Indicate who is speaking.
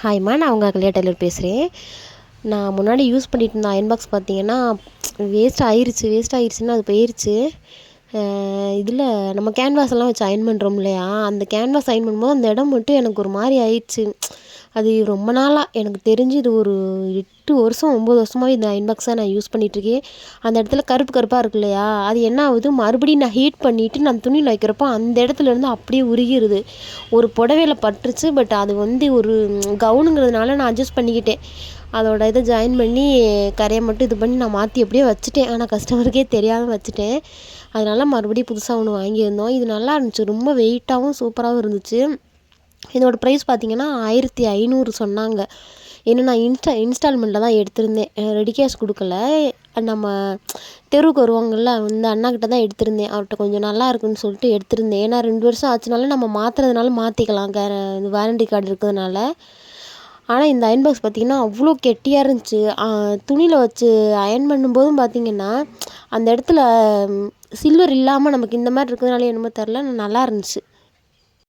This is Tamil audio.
Speaker 1: ஹாய்ம்மா, நான் உங்கள் கல்யா டெய்லர் பேசுகிறேன். நான் முன்னாடி யூஸ் பண்ணிட்டு இருந்த அயர்ன் பாக்ஸ் பார்த்தீங்கன்னா வேஸ்ட் ஆயிருச்சுன்னா அது போயிருச்சு. இதில் நம்ம கேன்வாஸெல்லாம் வச்சு அயர்ன் பண்ணுறோம் இல்லையா, அந்த கேன்வாஸ் அயர்ன் பண்ணும்போது அந்த இடம் மட்டும் எனக்கு ஒரு மாதிரி ஆயிடுச்சு. அது ரொம்ப நாளாக எனக்கு தெரிஞ்சு இது ஒரு 8 வருஷம் 9 வருஷமாகவே இந்த அயர்ன் பாக்ஸை நான் யூஸ் பண்ணிகிட்ருக்கேன். அந்த இடத்துல கருப்பு கருப்பாக இருக்கு இல்லையா, அது என்ன ஆகுது, மறுபடியும் நான் ஹீட் பண்ணிவிட்டு நான் துணியில் வைக்கிறப்போ அந்த இடத்துலேருந்து அப்படியே உருகிருது. ஒரு புடவையில பட்டுருச்சு. பட் அது ஒரு கவுனுங்கிறதுனால நான் அட்ஜஸ்ட் பண்ணிக்கிட்டேன். அதோட இதை ஜாயின் பண்ணி கரையை மட்டும் இது பண்ணி நான் மாற்றி அப்படியே வச்சுட்டேன். ஆனால் கஸ்டமருக்கே தெரியாமல் வச்சுட்டேன். அதனால மறுபடியும் புதுசாக ஒன்று வாங்கியிருந்தோம். இது நல்லா இருந்துச்சு, ரொம்ப வெயிட்டாகவும் சூப்பராகவும் இருந்துச்சு. இதோட ப்ரைஸ் பார்த்திங்கன்னா 1500 சொன்னாங்க. ஏன்னா நான் இன்ஸ்டால்மெண்ட்டில் தான் எடுத்திருந்தேன், ரெடி கேஷ் கொடுக்கல. நம்ம தெருவுக்கு வருவாங்கள்ல, அந்த அண்ணாக்கிட்ட தான் எடுத்திருந்தேன். அவர்கிட்ட கொஞ்சம் நல்லா இருக்குன்னு சொல்லிட்டு எடுத்திருந்தேன். ஏன்னா 2 வருஷம் ஆச்சுனாலும் நம்ம மாற்றுறதுனால மாற்றிக்கலாம், இந்த வாரண்டி கார்டு இருக்கிறதுனால. ஆனால் இந்த அயர்ன் பாக்ஸ் பார்த்திங்கன்னா அவ்வளோ கெட்டியாக இருந்துச்சு. துணியில் வச்சு அயர்ன் பண்ணும்போதும் பார்த்திங்கன்னா அந்த இடத்துல சில்வர் இல்லாமல் நமக்கு இந்த மாதிரி இருக்கிறதுனால என்னமோ தெரில, நல்லா இருந்துச்சு.